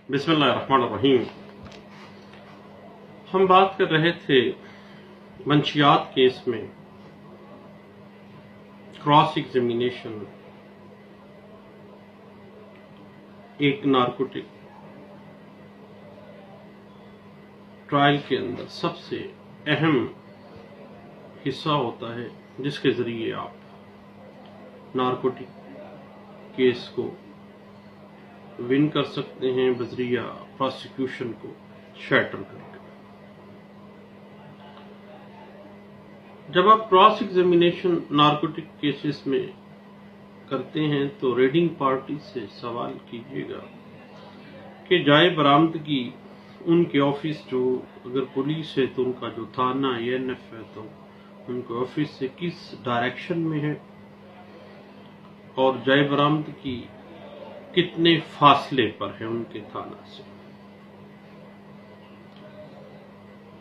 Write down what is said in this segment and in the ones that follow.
بسم اللہ الرحمن الرحیم۔ ہم بات کر رہے تھے منشیات کیس میں کراس ایگزامینیشن ایک نارکوٹک ٹرائل کے اندر سب سے اہم حصہ ہوتا ہے جس کے ذریعے آپ نارکوٹک کیس کو ون کر سکتے ہیں بذریعہ پروسیکیوشن کو شیٹر کر کے۔ جب آپ کراس ایگزامینیشن نارکوٹک کیسز میں کرتے ہیں تو ریڈنگ پارٹی سے سوال کیجیے گا کہ جائے برآمدگی ان کے آفس جو اگر پولیس ہے تو ان کا جو تھانہ ANF ہے تو ان کے آفس سے کس ڈائریکشن میں ہے اور جائے برآمدگی کتنے فاصلے پر ہے ان کے تھانہ سے،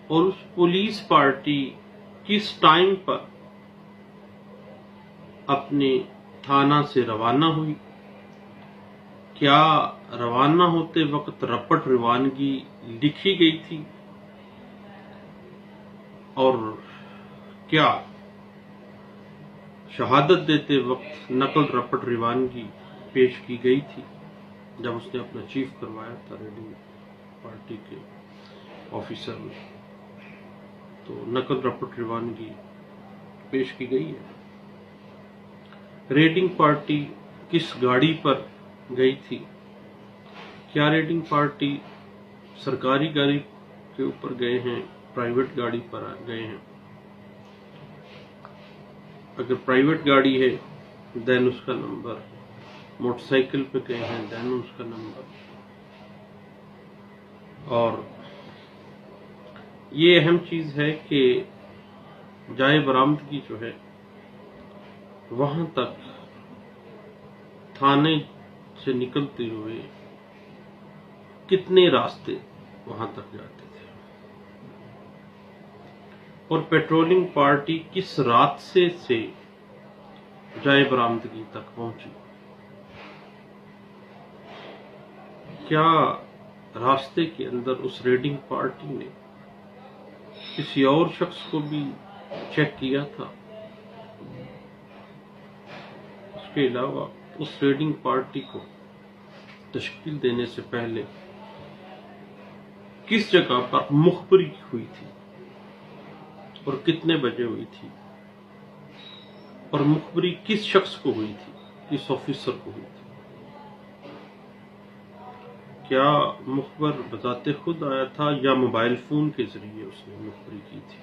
اور اس پولیس پارٹی کس ٹائم پر اپنے تھانہ سے روانہ ہوئی، کیا روانہ ہوتے وقت رپٹ روانگی لکھی گئی تھی اور کیا شہادت دیتے وقت نقل رپٹ روانگی پیش کی گئی تھی جب اس نے اپنا چیف کروایا تھا ریڈنگ پارٹی کے آفیسر نے، تو نقل رپٹ روانگی پیش کی گئی ہے۔ ریڈنگ پارٹی کس گاڑی پر گئی تھی، کیا ریڈنگ پارٹی سرکاری گاڑی کے اوپر گئے ہیں، پرائیویٹ گاڑی پر گئے ہیں، اگر پرائیویٹ گاڑی ہے دین اس کا نمبر، موٹر سائیکل پہ گئے ہیں دین اس کا نمبر، اور یہ اہم چیز ہے کہ جائے برآمدگی جو ہے وہاں تک تھانے سے نکلتے ہوئے کتنے راستے وہاں تک جاتے تھے، اور پیٹرولنگ پارٹی کس راستے سے جائے برآمدگی تک پہنچی، کیا راستے کے اندر اس ریڈنگ پارٹی نے کسی اور شخص کو بھی چیک کیا تھا، اس کے علاوہ اس ریڈنگ پارٹی کو تشکیل دینے سے پہلے کس جگہ پر مخبری ہوئی تھی اور کتنے بجے ہوئی تھی، اور مخبری کس شخص کو ہوئی تھی، کس آفیسر کو ہوئی تھی، کیا مخبر بذات خود آیا تھا یا موبائل فون کے ذریعے اس نے مخبری کی تھی،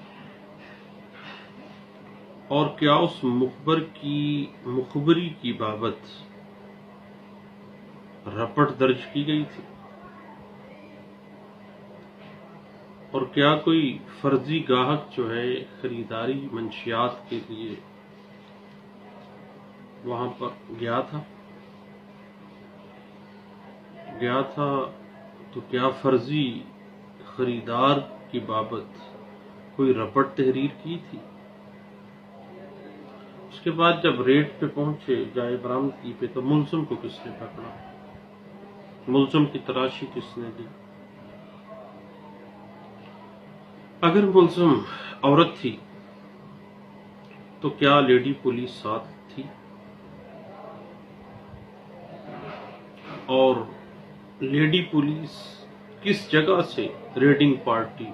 اور کیا اس مخبر کی مخبری کی بابت رپٹ درج کی گئی تھی، اور کیا کوئی فرضی گاہک جو ہے خریداری منشیات کے لیے وہاں پر گیا تھا تو کیا فرضی خریدار کی بابت کوئی رپٹ تحریر کی تھی، اس کے بعد جب ریڈ پہ پہنچے جائے برآمدگی پہ تو ملزم کو کس نے پکڑا، ملزم کی تلاشی کس نے دی، اگر ملزم عورت تھی تو کیا لیڈی پولیس ساتھ تھی، اور لیڈی پولیس کس جگہ سے ریڈنگ پارٹی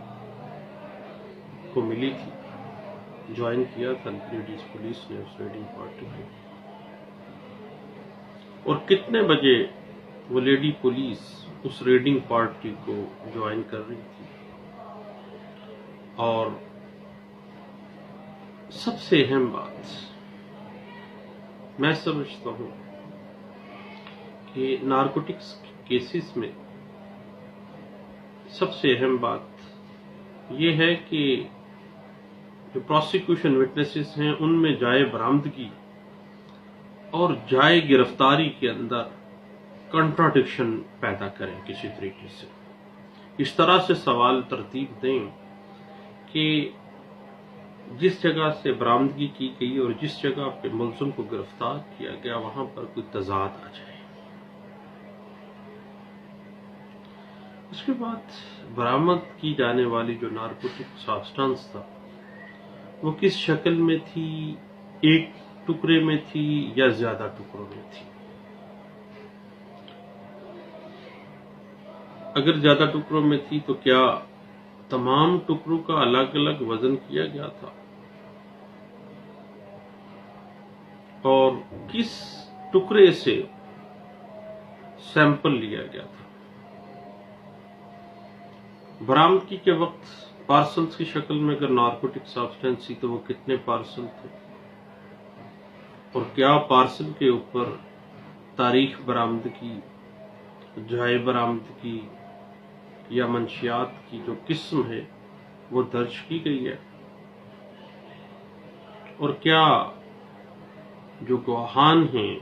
کو ملی تھی، جوائن کیا تھا لیڈیز پولیس نے اس ریڈنگ پارٹی کو، اور کتنے بجے وہ لیڈی پولیس اس ریڈنگ پارٹی کو جوائن کر رہی تھی، اور سب سے اہم بات میں سمجھتا ہوں کہ نارکوٹکس کیسز میں سب سے اہم بات یہ ہے کہ جو پروسیکیوشن وٹنسز ہیں ان میں جائے برآمدگی اور جائے گرفتاری کے اندر کنٹراڈکشن پیدا کریں کسی طریقے سے، اس طرح سے سوال ترتیب دیں کہ جس جگہ سے برآمدگی کی گئی اور جس جگہ پہ ملزم کو گرفتار کیا گیا وہاں پر کوئی تضاد آ جائے۔ اس کے بعد برآمد کی جانے والی جو نارکوٹک سبسٹنس تھا وہ کس شکل میں تھی، ایک ٹکڑے میں تھی یا زیادہ ٹکڑوں میں تھی؟ اگر زیادہ ٹکڑوں میں تھی تو کیا تمام ٹکڑوں کا الگ الگ وزن کیا گیا تھا، اور کس ٹکڑے سے سیمپل لیا گیا تھا؟ برآمدگی کے وقت پارسلز کی شکل میں اگر نارکوٹک سبسٹنس تھی تو وہ کتنے پارسل تھے، اور کیا پارسل کے اوپر تاریخ برآمدگی، جائے برآمدگی یا منشیات کی جو قسم ہے وہ درج کی گئی ہے، اور کیا جو گواہان ہیں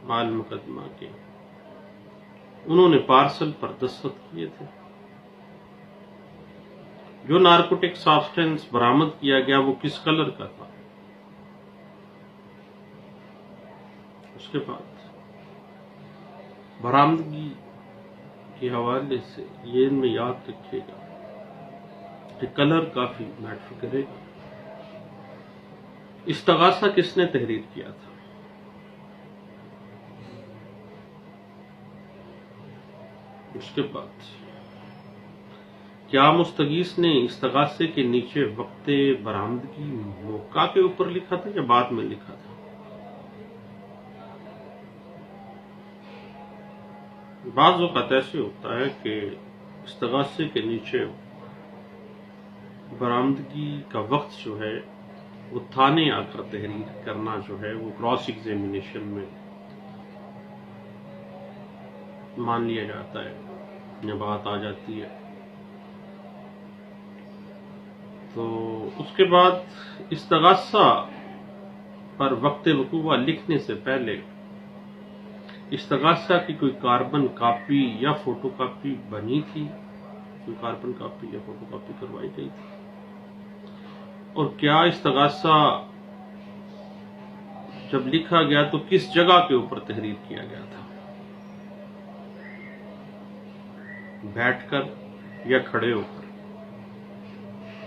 مال مقدمہ کے انہوں نے پارسل پر دستخط کیے تھے؟ جو نارکوٹک سبسٹنس برآمد کیا گیا وہ کس کلر کا تھا؟ اس کے بعد برآمدگی کے حوالے سے یہ ان میں یاد رکھیے گا کہ کلر کافی میٹر کرے گا۔ استغاثہ کس نے تحریر کیا تھا؟ اس کے بعد کیا مستغیث نے استغاثے کے نیچے وقت برآمدگی موقع کے اوپر لکھا تھا یا بعد میں لکھا تھا؟ بعض اوقات ایسے ہوتا ہے کہ استغاثے کے نیچے برآمدگی کا وقت جو ہے وہ تھانے آ کر تحریر کرنا جو ہے وہ کراس ایگزامینیشن میں مان لیا جاتا ہے یا بات آ جاتی ہے۔ تو اس کے بعد استغاثہ پر وقت وقوع لکھنے سے پہلے استغاثہ کی کوئی کاربن کاپی یا فوٹو کاپی بنی تھی، کوئی کاربن کاپی یا فوٹو کاپی کروائی گئی تھی، اور کیا استغاثہ جب لکھا گیا تو کس جگہ کے اوپر تحریر کیا گیا تھا، بیٹھ کر یا کھڑے ہو کر؟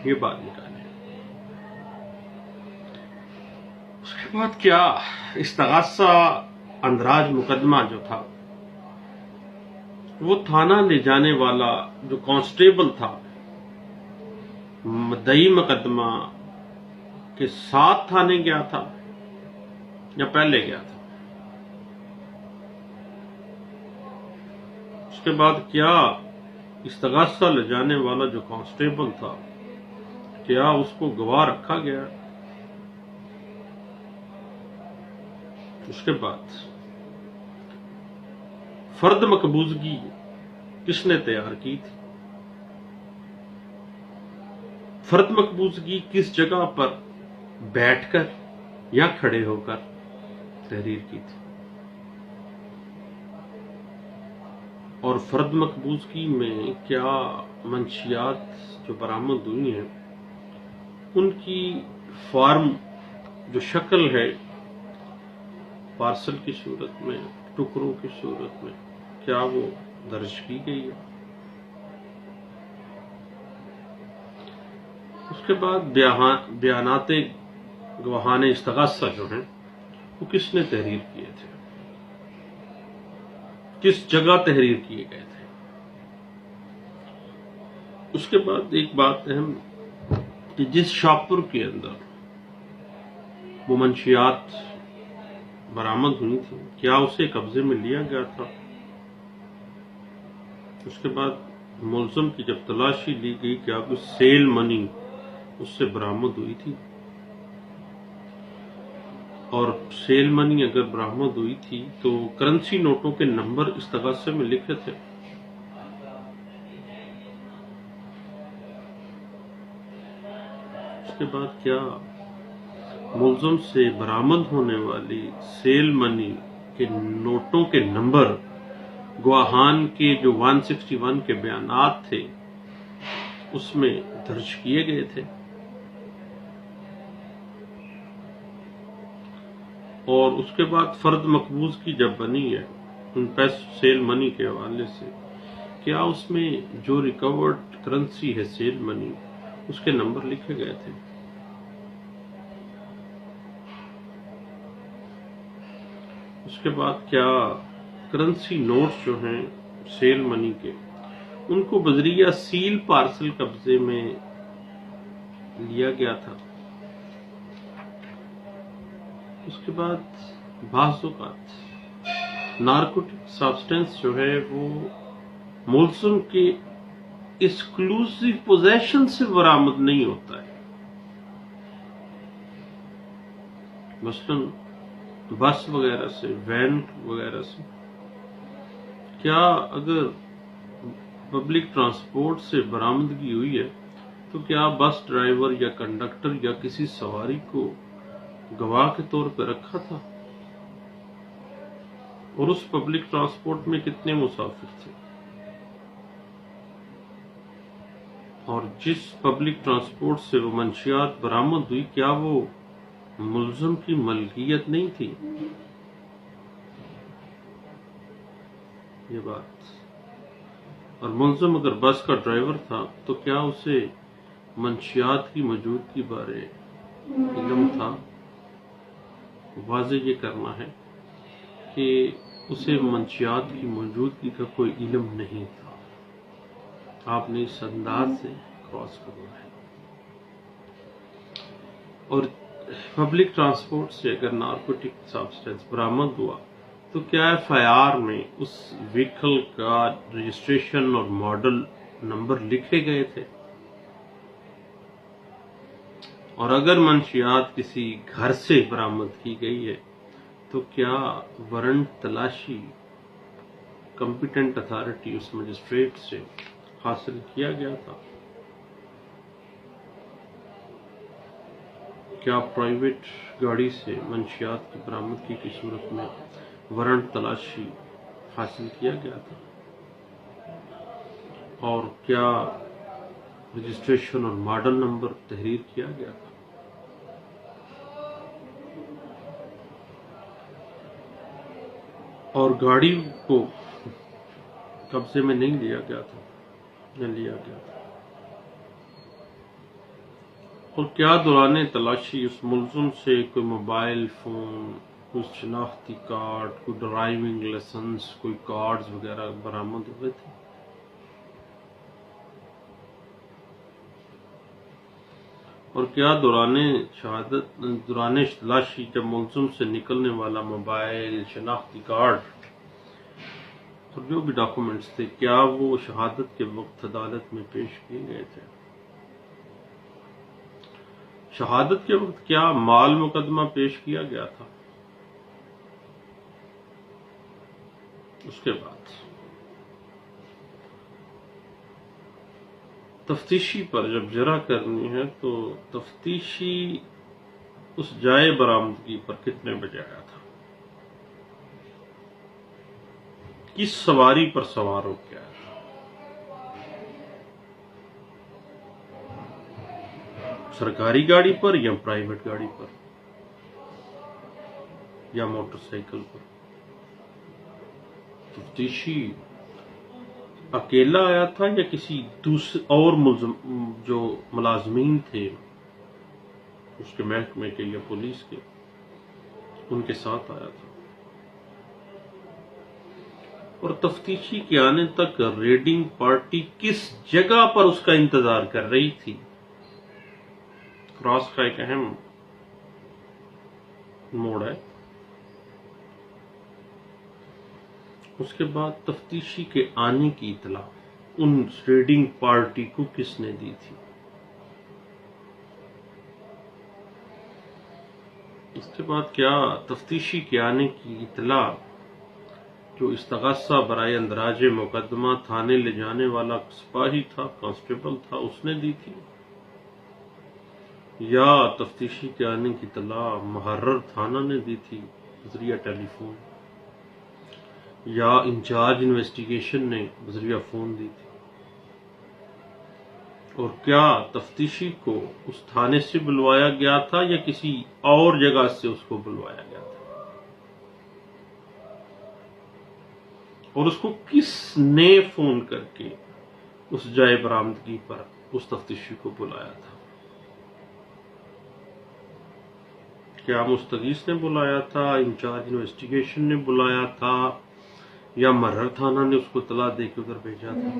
یہ بات نکالیں۔ اس کے بعد کیا استغاثہ اندراج مقدمہ جو تھا وہ تھانہ لے جانے والا جو کانسٹیبل تھا مدعی مقدمہ کے ساتھ تھانے گیا تھا یا پہلے گیا تھا؟ اس کے بعد کیا استغاثہ لے جانے والا جو کانسٹیبل تھا کیا اس کو گواہ رکھا گیا؟ اس کے بعد فرد مقبوضگی کس نے تیار کی تھی؟ فرد مقبوضگی کس جگہ پر بیٹھ کر یا کھڑے ہو کر تحریر کی تھی؟ اور فرد مقبوضگی میں کیا منشیات جو برآمد ہوئی ہیں ان کی فارم جو شکل ہے پارسل کی صورت میں، ٹکڑوں کی صورت میں، کیا وہ درج کی گئی ہے؟ اس کے بعد بیانات گواہان استغاثہ جو ہیں وہ کس نے تحریر کیے تھے، کس جگہ تحریر کیے گئے تھے؟ اس کے بعد ایک بات اہم کہ جس شاپر کے اندر وہ منشیات برآمد ہوئی تھی کیا اسے قبضے میں لیا گیا تھا؟ اس کے بعد ملزم کی جب تلاشی لی گئی کیا کوئی سیل منی اس سے برآمد ہوئی تھی؟ اور سیل منی اگر برآمد ہوئی تھی تو کرنسی نوٹوں کے نمبر استغاثے میں لکھے تھے؟ اس کے بعد کیا ملزم سے برآمد ہونے والی سیل منی کے نوٹوں کے نمبر گواہان کے جو 161 کے بیانات تھے اس میں درج کیے گئے تھے؟ اور اس کے بعد فرد مقبوض کی جب بنی ہے ان پیسوں سیل منی کے حوالے سے کیا اس میں جو ریکورڈ کرنسی ہے سیل منی اس کے نمبر لکھے گئے تھے؟ اس کے بعد کیا کرنسی نوٹس جو ہیں سیل منی کے ان کو بذریعہ سیل پارسل قبضے میں لیا گیا تھا؟ اس کے بعد بعض اوقات نارکوٹک سبسٹنس جو ہے وہ ملزم کے ایکسکلوسیو پوزیشن سے برآمد نہیں ہوتا ہے. مثلاً بس وغیرہ سے، وین وغیرہ سے. کیا اگر پبلک ٹرانسپورٹ سے برآمدگی ہوئی ہے تو کیا بس ڈرائیور یا کنڈکٹر یا کسی سواری کو گواہ کے طور پہ رکھا تھا؟ اور اس پبلک ٹرانسپورٹ میں کتنے مسافر تھے؟ اور جس پبلک ٹرانسپورٹ سے وہ منشیات برآمد ہوئی کیا وہ ملزم کی ملکیت نہیں تھی؟ یہ بات. اور ملزم اگر بس کا ڈرائیور تھا تو کیا اسے منشیات کی موجودگی بارے علم تھا؟ واضح یہ کرنا ہے کہ اسے منشیات کی موجودگی کا کوئی علم نہیں تھا. آپ نے اس انداز سے کراس کرنا ہے. اور پبلک ٹرانسپورٹ سے اگر نارکوٹک سبسٹنس برآمد ہوا تو کیا ایف آئی آر میں اس وہیکل کا رجسٹریشن اور ماڈل نمبر لکھے گئے تھے؟ اور اگر منشیات کسی گھر سے برآمد کی گئی ہے تو کیا وارنٹ تلاشی کمپیٹنٹ اتھارٹی اس مجسٹریٹ سے حاصل کیا گیا تھا؟ کیا پرائیویٹ گاڑی سے منشیات کی برآمدگی کی صورت میں وارنٹ تلاشی حاصل کیا گیا تھا؟ اور کیا رجسٹریشن اور ماڈل نمبر تحریر کیا گیا تھا؟ اور گاڑی کو قبضے میں نہیں لیا گیا تھا یا لیا گیا تھا؟ اور کیا دوران تلاشی اس ملزم سے کوئی موبائل فون، کوئی شناختی کارڈ، کوئی ڈرائیونگ لائسنس، کوئی کارڈز وغیرہ برآمد ہوئے تھے؟ اور کیا دوران تلاشی جب ملزم سے نکلنے والا موبائل، شناختی کارڈ اور جو بھی ڈاکومنٹس تھے کیا وہ شہادت کے وقت عدالت میں پیش کیے گئے تھے؟ شہادت کے وقت کیا مال مقدمہ پیش کیا گیا تھا؟ اس کے بعد تفتیشی پر جب جرح کرنی ہے تو تفتیشی اس جائے برآمدگی پر کتنے بجے آیا تھا؟ کس سواری پر سوار ہو کے آیا تھا؟ سرکاری گاڑی پر یا پرائیویٹ گاڑی پر یا موٹر سائیکل پر؟ تفتیشی اکیلا آیا تھا یا کسی دوسرے اور جو ملازمین تھے اس کے محکمے کے یا پولیس کے ان کے ساتھ آیا تھا؟ اور تفتیشی کے آنے تک ریڈنگ پارٹی کس جگہ پر اس کا انتظار کر رہی تھی؟ کراس کا ایک اہم موڑ ہے. اس کے بعد تفتیشی کے آنے کی اطلاع ان ریڈنگ پارٹی کو کس نے دی تھی؟ اس کے بعد کیا تفتیشی کے آنے کی اطلاع جو استغاثہ برائے اندراج مقدمہ تھانے لے جانے والا سپاہی تھا، کانسٹیبل تھا، اس نے دی تھی؟ یا تفتیشی کے آنے کی اطلاع محرر تھانہ نے دی تھی بذریعہ ٹیلی فون؟ یا انچارج انویسٹیگیشن نے بذریعہ فون دی تھی؟ اور کیا تفتیشی کو اس تھانے سے بلوایا گیا تھا یا کسی اور جگہ سے اس کو بلوایا گیا تھا؟ اور اس کو کس نے فون کر کے اس جائے برآمدگی پر اس تفتیشی کو بلایا تھا؟ کیا مستغیث نے بلایا تھا، انچارج انویسٹیگیشن نے بلایا تھا، یا مرر تھانہ نے اس کو اطلاع دے کے ادھر بھیجا تھا؟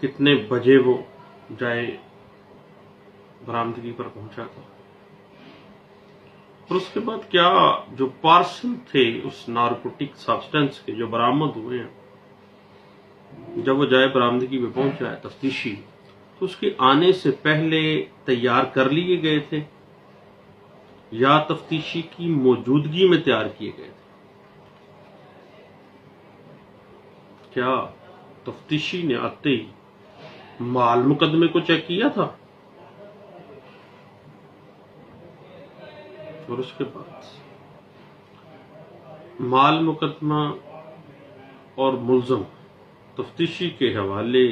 کتنے بجے وہ جائے برآمدگی پر پہنچا تھا؟ اور اس کے بعد کیا جو پارسل تھے اس نارکوٹک سبسٹنس کے جو برآمد ہوئے ہیں، جب وہ جائے برآمدگی پہ پہنچا ہے تفتیشی، تو اس کے آنے سے پہلے تیار کر لیے گئے تھے یا تفتیشی کی موجودگی میں تیار کیے گئے تھے؟ کیا تفتیشی نے آتے ہی مال مقدمے کو چیک کیا تھا؟ اور اس کے بعد مال مقدمہ اور ملزم تفتیشی کے حوالے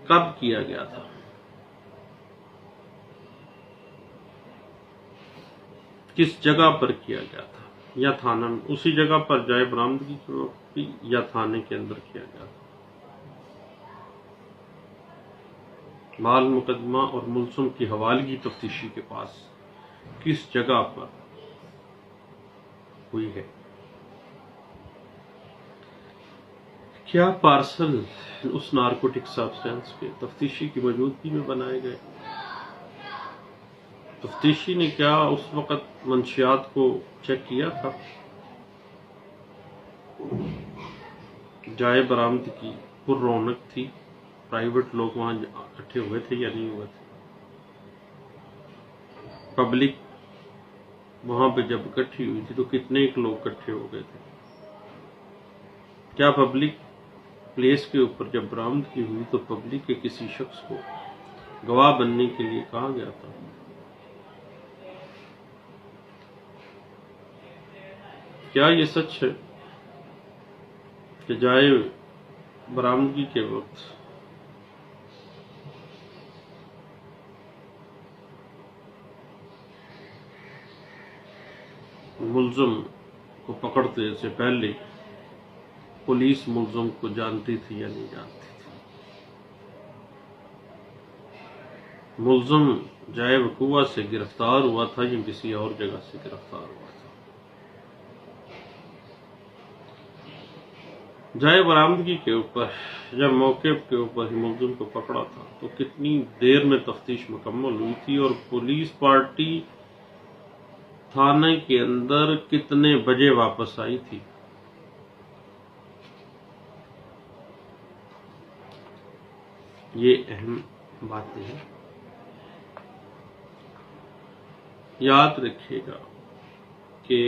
کب کیا گیا تھا؟ کس جگہ پر کیا گیا تھا؟ یا تھانہ میں اسی جگہ پر جائے برآمدگی کے وقت بھی، یا تھانے کے اندر کیا گیا تھا؟ مال مقدمہ اور ملزم کی حوالگی تفتیشی کے پاس کس جگہ پر ہوئی ہے؟ کیا پارسل اس نارکوٹک سبسٹنس کے تفتیشی کی موجودگی میں بنائے گئے؟ تفتیشی نے کیا اس وقت منشیات کو چیک کیا تھا؟ جائے برآمدگی پر رونق تھی، پرائیویٹ لوگ وہاں اکٹھے ہوئے تھے یا نہیں ہوئے تھے؟ پبلک وہاں پہ جب اکٹھی ہوئی تھی تو کتنے ایک لوگ اکٹھے ہو گئے تھے؟ کیا پبلک پلیس کے اوپر جب برآمدگی ہوئی تو پبلک کے کسی شخص کو گواہ بننے کے لیے کہا گیا تھا؟ کیا یہ سچ ہے کہ جائے برآمدگی کے وقت ملزم کو پکڑتے سے پہلے پولیس ملزم کو جانتی تھی یا نہیں جانتی تھی؟ ملزم جائے وقوع سے گرفتار ہوا تھا یا کسی اور جگہ سے گرفتار ہوا تھا؟ جائے برآمدگی کے اوپر جب موقع کے اوپر ہی ملزم کو پکڑا تھا تو کتنی دیر میں تفتیش مکمل ہوئی تھی، اور پولیس پارٹی تھانے کے اندر کتنے بجے واپس آئی تھی؟ یہ اہم باتیں ہیں، یاد رکھیے گا کہ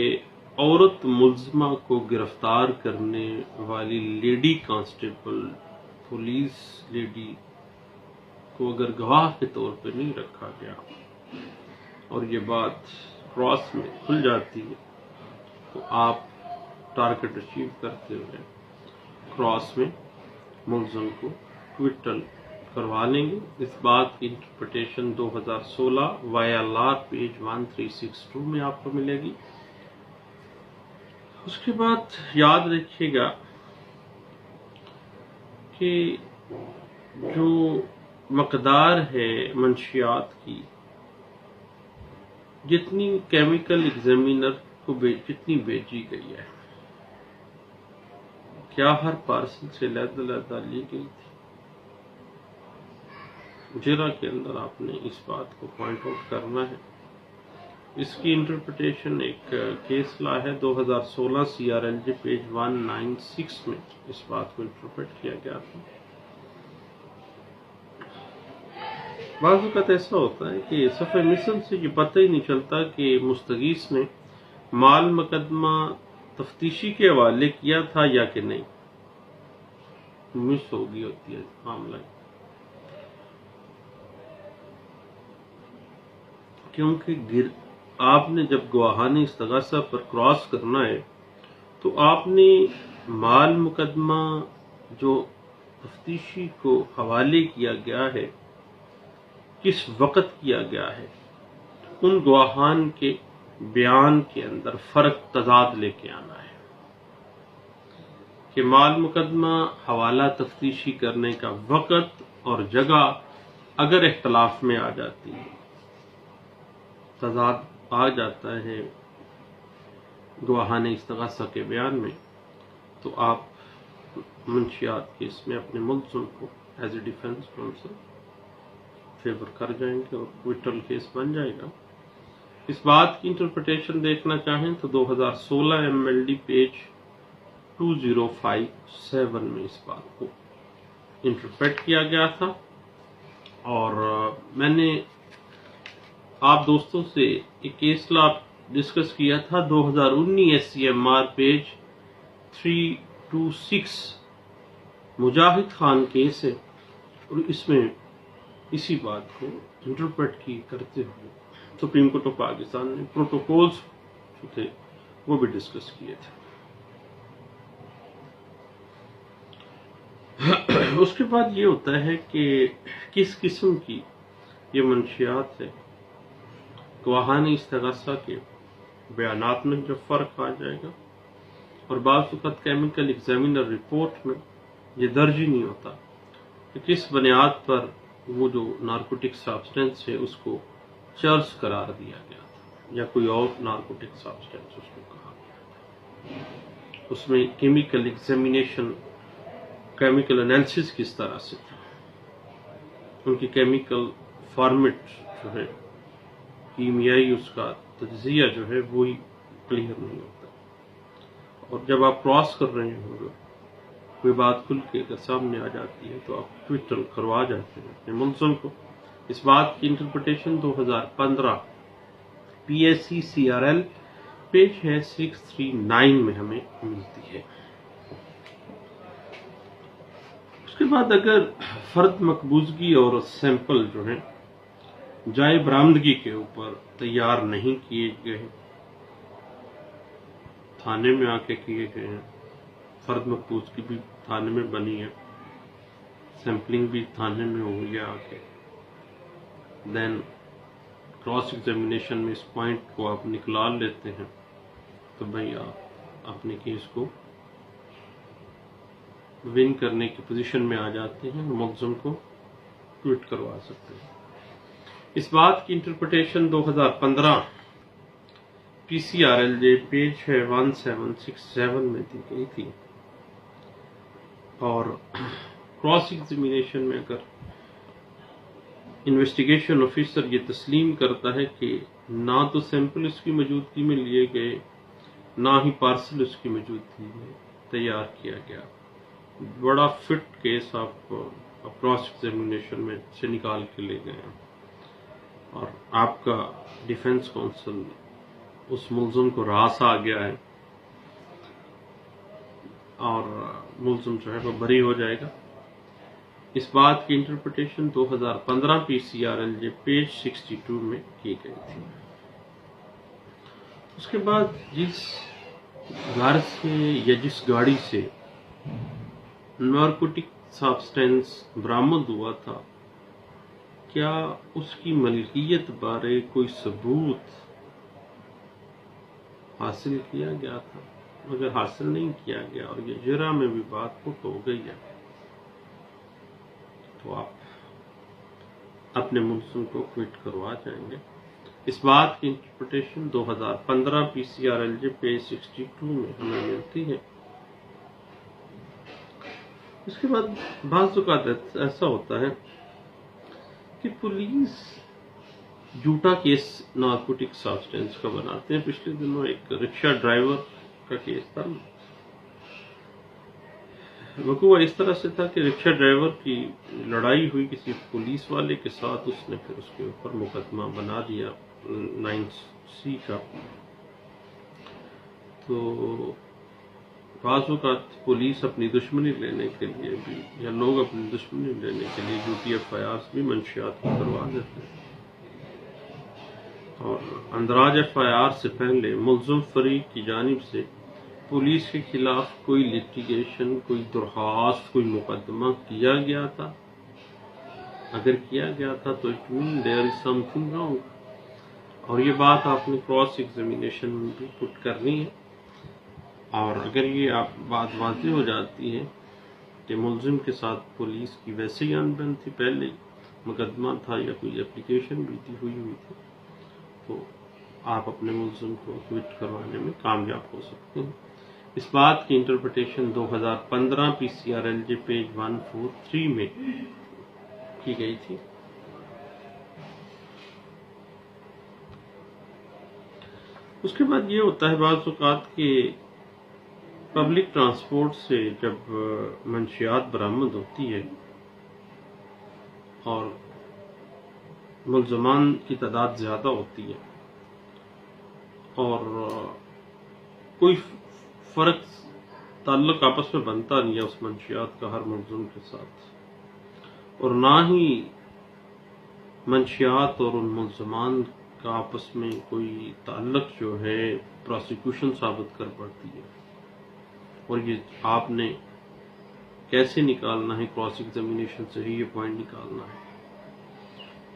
عورت ملزمہ کو گرفتار کرنے والی لیڈی کانسٹیبل پولیس لیڈی کو اگر گواہ کے طور پہ نہیں رکھا گیا اور یہ بات کراس میں کھل جاتی ہے تو آپ ٹارگٹ اچیو کرتے ہوئے کراس میں ملزم کو کوئٹل کروا لیں گے۔ اس بات کی انٹرپریٹیشن 2016 وایا لا پیج 1362 میں آپ کو ملے گی۔ اس کے بعد یاد رکھیے گا کہ جو مقدار ہے منشیات کی، جتنی کیمیکل ایگزامینر کو جتنی بیچی گئی ہے، کیا ہر پارسل سے علیحدہ لی گئی تھی؟ جرا کے اندر آپ نے اس بات کو پوائنٹ آؤٹ کرنا ہے۔ اس کی انٹرپریٹیشن ایک کیس لا ہے 2016 CRLJ پیج 196 میں اس بات کو انٹرپریٹ کیا گیا تھا۔ بعض اوقات ایسا ہوتا ہے کہ صفحہ مثل سے یہ پتہ ہی نہیں چلتا کہ مستغیث نے مال مقدمہ تفتیشی کے حوالے کیا تھا یا کہ نہیں، مس ہو گئی ہوتی ہے معاملہ، کیونکہ آپ نے جب گواہان استغاثہ پر کراس کرنا ہے تو آپ نے مال مقدمہ جو تفتیشی کو حوالے کیا گیا ہے کس وقت کیا گیا ہے، ان گواہان کے بیان کے اندر فرق تضاد لے کے آنا ہے کہ مال مقدمہ حوالہ تفتیشی کرنے کا وقت اور جگہ اگر اختلاف میں آ جاتی ہے، تضاد آ جاتا ہے گواہان استغاثہ کے بیان میں، تو آپ منشیات کیس میں اپنے ملزم کو as a defence counsel favour کر جائیں گے اور کوئٹل کیس بن جائے گا۔ اس بات کی انٹرپریٹیشن دیکھنا چاہیں تو 2016 MLD پیج 2057 میں اس بات کو انٹرپریٹ کیا گیا تھا، اور میں نے آپ دوستوں سے ایک کیس لا ڈسکس کیا تھا 2019 SCMR پیج 326 مجاہد خان کیس ہے، اور اس میں اسی بات کو انٹرپریٹ کی کرتے ہوئے سپریم کورٹ آف پاکستان نے پروٹوکولز جو تھے وہ بھی ڈسکس کیے تھے۔ اس کے بعد یہ ہوتا ہے کہ کس قسم کی یہ منشیات ہے، گواہان استغاثہ کے بیانات میں جو فرق آ جائے گا، اور بعض اوقات کیمیکل ایگزامینر رپورٹ میں یہ درج ہی نہیں ہوتا کہ کس بنیاد پر وہ جو نارکوٹک سبسٹینس ہے اس کو چرس قرار دیا گیا تھا یا کوئی اور نارکوٹک سبسٹینس اس کو کہا گیا تھا۔ اس میں کیمیکل ایگزامینیشن، کیمیکل انالیسس کس طرح سے تھا، ان کی کیمیکل فارمیٹ جو ہے، کیمیائی اس کا تجزیہ جو ہے وہی کلیئر نہیں ہوتا، اور جب آپ کراس کر رہے ہوں گے کوئی بات کھل کے اگر سامنے آ جاتی ہے تو آپ ٹویٹر کروا جاتے ہیں اپنے ملزم کو۔ اس بات کی انٹرپریٹیشن 2015 PSC CRL پیج ہے 639 میں ہمیں ملتی ہے۔ اس کے بعد اگر فرد مقبوضگی اور سیمپل جو ہیں جائے برآمدگی کے اوپر تیار نہیں کیے گئے، تھانے میں آ کے کیے گئے ہیں، فرد مقبوضگی بھی تھانے میں بنی ہے، سیمپلنگ بھی تھانے میں ہوئی ہے آ کے، دین کراس ایگزامینیشن میں اس پوائنٹ کو آپ نکال لیتے ہیں، تو بھائی آپ اپنے کیس کو ون کرنے کی پوزیشن میں آ جاتے ہیں، ملزم کو ٹویٹ کروا سکتے ہیں۔ اس بات کی انٹرپریٹیشن 2015 PCRLJ پیج ہے 1767 میں دی گئی تھی، اور کراس ایگزامینیشن میں اگر انویسٹیگیشن آفیسر یہ تسلیم کرتا ہے کہ نہ تو سیمپل اس کی موجودگی میں لیے گئے، نہ ہی پارسل اس کی موجودگی میں تیار کیا گیا، بڑا فٹ کیس آپ کراس ایگزامینیشن میں سے نکال کے لے گئے ہیں، اور آپ کا ڈیفینس کونسل اس ملزم کو راس آ گیا ہے، اور ملزم جو ہے وہ بری ہو جائے گا۔ اس بات کی انٹرپریٹیشن 2015 PCRLJ پیج 62 میں کی گئی تھی۔ اس کے بعد جس گھر سے یا جس گاڑی سے نارکوٹک سبسٹینس برآمد ہوا تھا، کیا اس کی ملکیت بارے کوئی ثبوت حاصل کیا گیا تھا؟ اگر حاصل نہیں کیا گیا اور یہ جرا میں بھی بات پٹ ہو گئی ہے، تو آپ اپنے ملزم کو کوئٹ کروا جائیں گے۔ اس بات کی انٹرپریٹیشن 2015 PCRLJ پیج 62 میں ہمیں ملتی ہے۔ اس کے بعد بعض اوقات ایسا ہوتا ہے کہ پولیس جھوٹا کیس نارکوٹک سبسٹینس کا بناتے ہیں۔ پچھلے دنوں ایک رکشہ ڈرائیور کا کیس تھا، وقوع اس طرح سے تھا کہ رکشہ ڈرائیور کی لڑائی ہوئی کسی پولیس والے کے ساتھ، اس نے پھر اس کے اوپر مقدمہ بنا دیا 9C کا۔ تو بعض اوقات پولیس اپنی دشمنی لینے کے لیے بھی، یا لوگ اپنی دشمنی لینے کے لیے جھوٹی FIRs بھی منشیات کو کروا دیتے ہیں، اور اندراج FIR سے پہلے ملزم فریق کی جانب سے پولیس کے خلاف کوئی لیٹیگیشن، کوئی درخواست، کوئی مقدمہ کیا گیا تھا؟ اگر کیا گیا تھا تو it mean there is some thing wrong, اور یہ بات آپ نے کراس ایگزامینیشن میں بھی پٹ کرنی ہے، اور اگر یہ آپ بات واضح ہو جاتی ہے کہ ملزم کے ساتھ پولیس کی ویسے ہی انبن تھی، پہلے مقدمہ تھا یا کوئی اپلیکیشن بھی ہوئی تھی، تو آپ اپنے ملزم کو کوئٹ کروانے میں کامیاب ہو سکتے ہیں۔ اس بات کی interpretation 2015 P C R L J page 143 میں کی گئی تھی۔ اس کے بعد یہ ہوتا ہے بعض اوقات کہ پبلک ٹرانسپورٹ سے جب منشیات برآمد ہوتی ہے اور ملزمان کی تعداد زیادہ ہوتی ہے اور کوئی فرق تعلق آپس میں بنتا نہیں ہے اس منشیات کا ہر ملزم کے ساتھ، اور نہ ہی منشیات اور ان ملزمان کا آپس میں کوئی تعلق جو ہے پروسیکیوشن ثابت کر پڑتی ہے، اور یہ آپ نے کیسے نکالنا ہے، کراس ایگزامینیشن سے ہی یہ پوائنٹ نکالنا ہے۔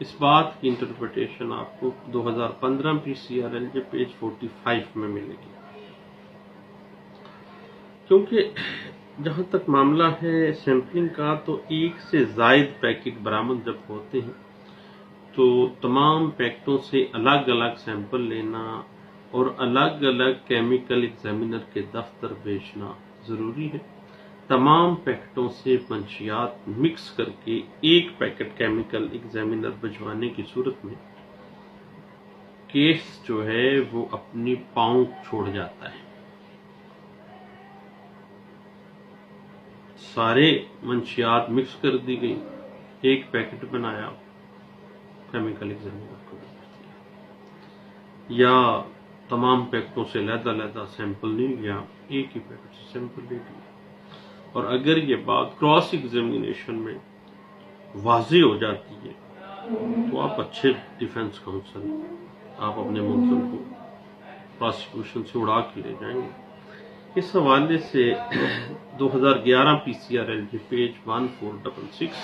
اس بات کی انٹرپریٹیشن آپ کو 2015 P C R L J page 45 میں ملے گی، کیونکہ جہاں تک معاملہ ہے سیمپلنگ کا، تو ایک سے زائد پیکٹ برآمد جب ہوتے ہیں تو تمام پیکٹوں سے الگ الگ سیمپل لینا اور الگ الگ کیمیکل ایگزامینر کے دفتر بھیجنا ضروری ہے۔ تمام پیکٹوں سے منشیات مکس کر کے ایک پیکٹ کیمیکل ایگزامینر بھجوانے کی صورت میں کیس جو ہے وہ اپنی پاؤں چھوڑ جاتا ہے۔ سارے منشیات مکس کر دی گئی، ایک پیکٹ بنایا، کیمیکل ایگزامینر کو بھیج دیا، یا تمام پیکٹوں سے علیحدہ علیحدہ سیمپل نہیں لیا، ایک ہی پیکٹ سے سیمپل لے لیا۔ اور اگر یہ بات کراس ایگزامینیشن میں واضح ہو جاتی ہے تو آپ اچھے ڈیفینس کاؤنسل، آپ اپنے ملزم کو پراسیکیوشن سے اڑا کے لے جائیں گے۔ اس حوالے سے 2011 P C R L J page 1466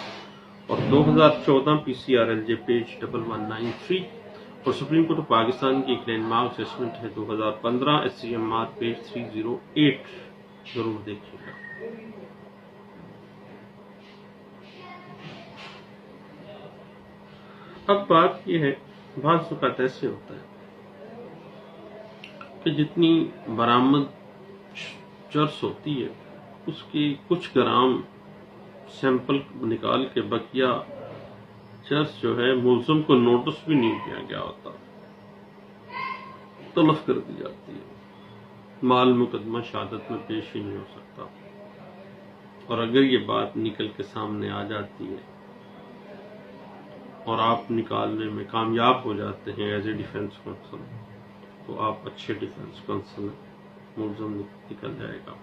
اور 2014 P C R L J page 1193 اور سپریم کورٹ آف پاکستان کی ایک لینڈ مارک اسسمنٹ ہے 2015 S C M R page 308 ضرور دیکھیے گا۔ اب بات یہ ہے، بعض اوقات ایسے ہوتا ہے کہ جتنی برآمد چرس ہوتی ہے اس کی کچھ گرام سیمپل نکال کے بقیہ چرس جو ہے ملزم کو نوٹس بھی نہیں دیا گیا ہوتا، تلف کر دی جاتی ہے، مال مقدمہ شہادت میں پیش ہی نہیں ہو سکتا، اور اگر یہ بات نکل کے سامنے آ جاتی ہے اور آپ نکالنے میں کامیاب ہو جاتے ہیں ایز اے ڈیفینس کونسل، تو آپ اچھے ڈیفینس کونسل ملزم نکل جائے گا۔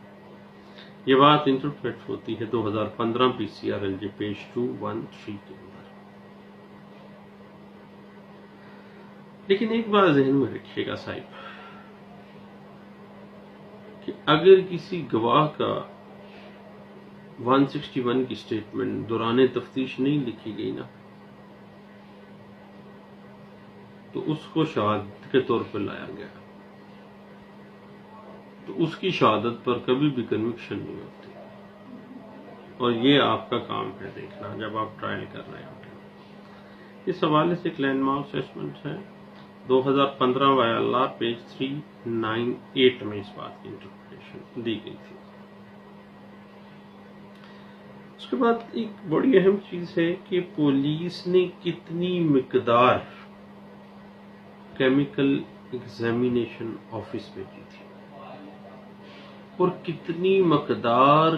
یہ بات انٹرپریٹ ہوتی ہے 2015 P C R L J page 213 کے اندر۔ لیکن ایک بات ذہن میں رکھیے گا صاحب کہ اگر کسی گواہ کا 161 کی سٹیٹمنٹ دوران تفتیش نہیں لکھی گئی نا، تو اس کو شہادت کے طور پہ لایا گیا، تو اس کی شہادت پر کبھی بھی کنوکشن نہیں ہوتی، اور یہ آپ کا کام ہے دیکھنا جب آپ ٹرائل کر رہے ہوتے ہیں۔ اس حوالے سے ایک لینڈ مارک اسسمنٹ ہے 2015 وائی ایل آر پیج 398 میں اس بات کی انٹرپریٹیشن دی گئی تھی۔ اس کے بعد ایک بڑی اہم چیز ہے کہ پولیس نے کتنی مقدار کیمیکل ایگزامینیشن آفس بھیجی تھی اور کتنی مقدار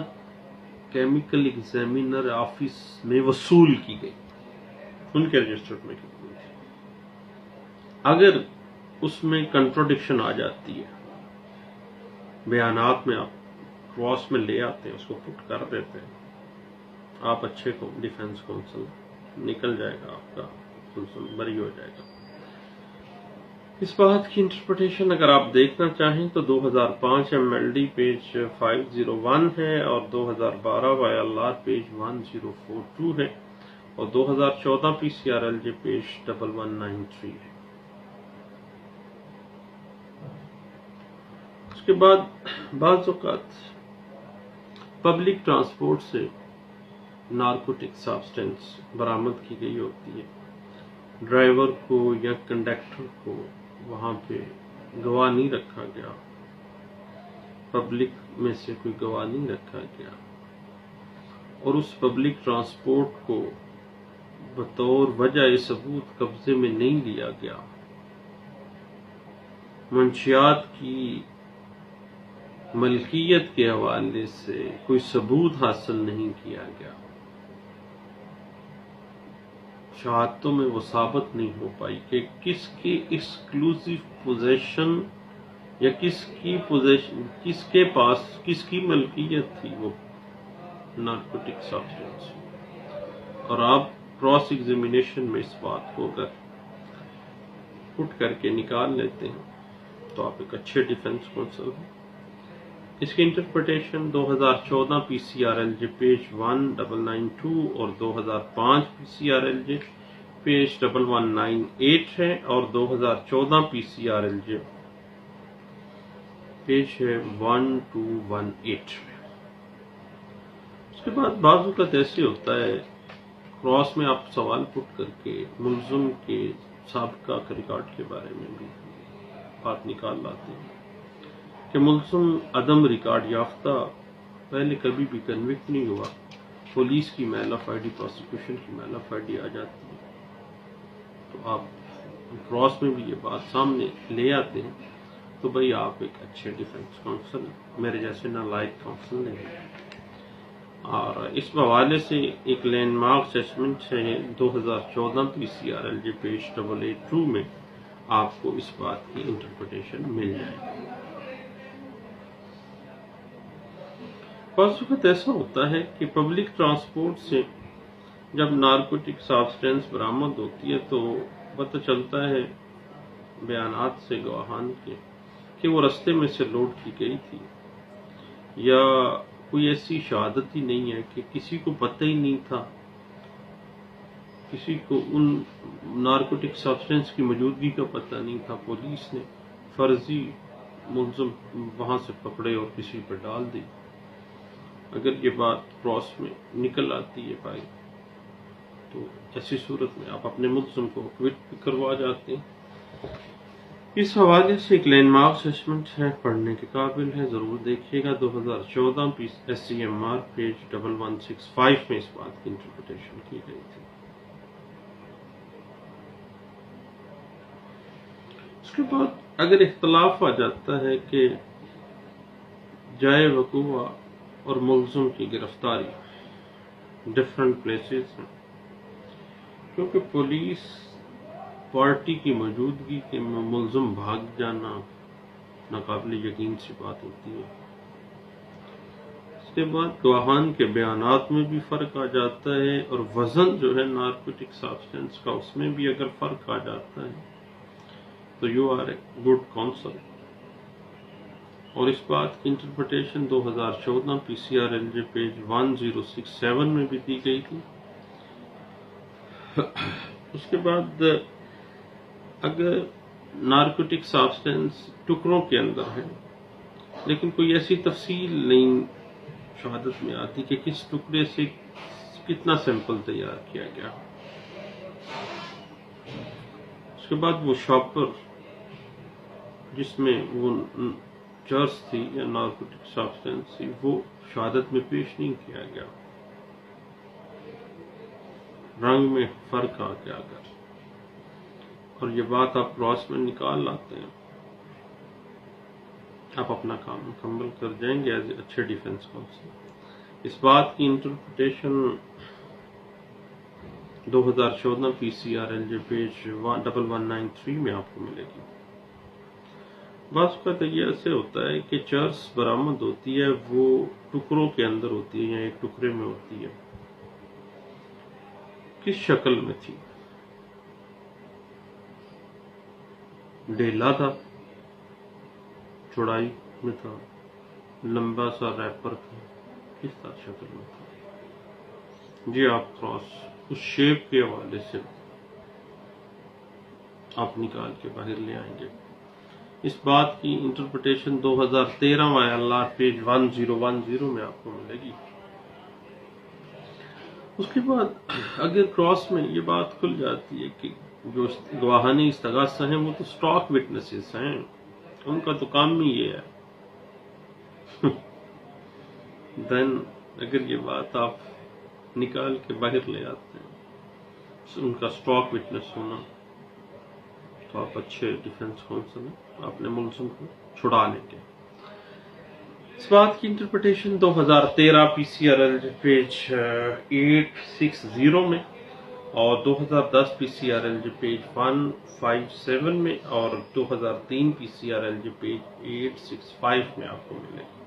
کیمیکل ایگزامینر آفس میں وصول کی گئی، ان کے رجسٹر میں کتنی تھی۔ اگر اس میں کنٹراڈکشن آ جاتی ہے، بیانات میں آپ کراس میں لے آتے ہیں، اس کو پٹ کر دیتے ہیں، آپ اچھے کو ڈیفینس کونسل نکل جائے گا، آپ کا ملزم بری ہو جائے گا۔ اس بات کی انٹرپریٹیشن اگر آپ دیکھنا چاہیں تو 2005 ایم ایل ڈی پیج 501 ہے اور 2012 وائی ایل آر پیج 1042 ہے اور 2014 P C R L J page 1193 ہے۔ کے بعد بعض اوقات پبلک ٹرانسپورٹ سے نارکوٹک سبسٹینس برآمد کی گئی ہوتی ہے، ڈرائیور کو یا کنڈکٹر کو وہاں پہ گواہ نہیں رکھا گیا، پبلک میں سے کوئی گواہ نہیں رکھا گیا، اور اس پبلک ٹرانسپورٹ کو بطور وجہ ثبوت قبضے میں نہیں لیا گیا، منشیات کی ملکیت کے حوالے سے کوئی ثبوت حاصل نہیں کیا گیا، شہادتوں میں وہ ثابت نہیں ہو پائی کہ کس کی ایکسکلوسیو پوزیشن یا کس کے پاس کس کی ملکیت تھی وہ نارکوٹک سبسٹینس، اور آپ کراس ایگزامینیشن میں اس بات کو اگر پٹ کر کے نکال لیتے ہیں تو آپ ایک اچھے ڈیفنس کونسل ہیں۔ اس کی interpretation 2014 P C R L J page 1992 اور 2005 P C R L J page 1198 ہے، اور 2014 P C R L J page ہے 1218 میں۔ اس کے بعد بعض اوقات ایسے ہوتا ہے کراس میں آپ سوال پٹ کر کے ملزم کے سابقہ ریکارڈ کے بارے میں بھی بات نکال لاتے ہیں کہ ملزم عدم ریکارڈ یافتہ پہلے کبھی بھی کنوکٹ نہیں ہوا، پولیس کی میل آف آئی ڈی، پروسیکیوشن کی میل آف آئی ڈی آ جاتی ہے، تو آپ کراس میں بھی یہ بات سامنے لے آتے ہیں، تو بھئی آپ ایک اچھے ڈیفنس کونسل میرے جیسے نالائق کونسل نہیں ہیں۔ اور اس حوالے سے ایک لینڈ مارک اسیسمنٹ ہے 2014 P C R L J page 882 میں آپ کو اس بات کی انٹرپریٹیشن مل جائے گی۔ بعض وقت ایسا ہوتا ہے کہ پبلک ٹرانسپورٹ سے جب نارکوٹک سبسٹینس برآمد ہوتی ہے تو پتہ چلتا ہے بیانات سے گواہان کے کہ وہ رستے میں سے لوڈ کی گئی تھی، یا کوئی ایسی شہادت ہی نہیں ہے کہ کسی کو پتہ ہی نہیں تھا، کسی کو ان نارکوٹک سبسٹینس کی موجودگی کا پتہ نہیں تھا، پولیس نے فرضی ملزم وہاں سے پکڑے اور کسی پر ڈال دی۔ اگر یہ بات کراس میں نکل آتی ہے بھائی تو ایسی صورت میں آپ اپنے ملزم کو اکوٹ کروا جاتے ہیں۔ اس حوالے سے ایک لینڈ مارک اسیسمنٹ ہے، پڑھنے کے قابل ہے، ضرور دیکھیے گا۔ 2014 P S C M R page 1165 میں اس بات کی انٹرپریٹیشن کی گئی تھی۔ اس کے بعد اگر اختلاف آ جاتا ہے کہ جائے وقوع اور ملزم کی گرفتاری ڈفرنٹ پلیسز ہیں، کیونکہ پولیس پارٹی کی موجودگی کے میں ملزم بھاگ جانا ناقابل یقین سی بات ہوتی ہے۔ اس کے بعد گواہان کے بیانات میں بھی فرق آ جاتا ہے، اور وزن جو ہے نارکوٹک سبسٹینس کا اس میں بھی اگر فرق آ جاتا ہے تو you are a good counsel. اور اس بات کی interpretation 2014 P C R L J page 1067 میں بھی دی گئی تھی۔ اس کے بعد اگر نارکوٹک سبسٹینس ٹکڑوں کے اندر ہے لیکن کوئی ایسی تفصیل نہیں شہادت میں آتی کہ کس ٹکڑے سے کتنا سیمپل تیار کیا گیا، اس کے بعد وہ شاپر جس میں وہ چرس تھی یا نارکوٹک سبسٹینس تھی وہ شہادت میں پیش نہیں کیا گیا، رنگ میں فرق آ گیا اگر، اور یہ بات آپ کراس میں نکال لاتے ہیں، آپ اپنا کام مکمل کر جائیں گے ایز اے اچھے ڈیفنس کونسل۔ اس بات کی interpretation 2014 P C R L J page 1193 میں آپ کو ملے گی۔ بعض اوقات یہ ایسے ہوتا ہے کہ چرس برآمد ہوتی ہے وہ ٹکڑوں کے اندر ہوتی ہے یا ایک ٹکڑے میں ہوتی ہے، کس شکل میں تھی؟ ڈیلا تھا، چوڑائی میں تھا، لمبا سا ریپر تھا، کس طرح شکل میں تھا؟ جی آپ کراس اس شیپ کے حوالے سے آپ نکال کے باہر لے آئیں گے۔ اس بات کی انٹرپریٹیشن 2013 ILR پیج 1010 میں آپ کو ملے گی۔ اس کے بعد اگر کراس میں یہ بات کھل جاتی ہے کہ جو گواہان استغاثہ ہیں وہ تو اسٹاک وٹنسز ہیں، ان کا تو کام ہی یہ ہے، دین اگر یہ بات آپ نکال کے باہر لے آتے ہیں ان کا اسٹاک وٹنس ہونا، تو آپ اچھے ڈیفنس کونسل ہیں اپنے ملزم کو چھڑانے کے۔ اس بات کی انٹرپریٹیشن 2013 PCRL پیج 860 میں اور 2010 PCRL پیج 157 میں اور 2003 PCRL پیج 865 میں آپ کو ملے گا۔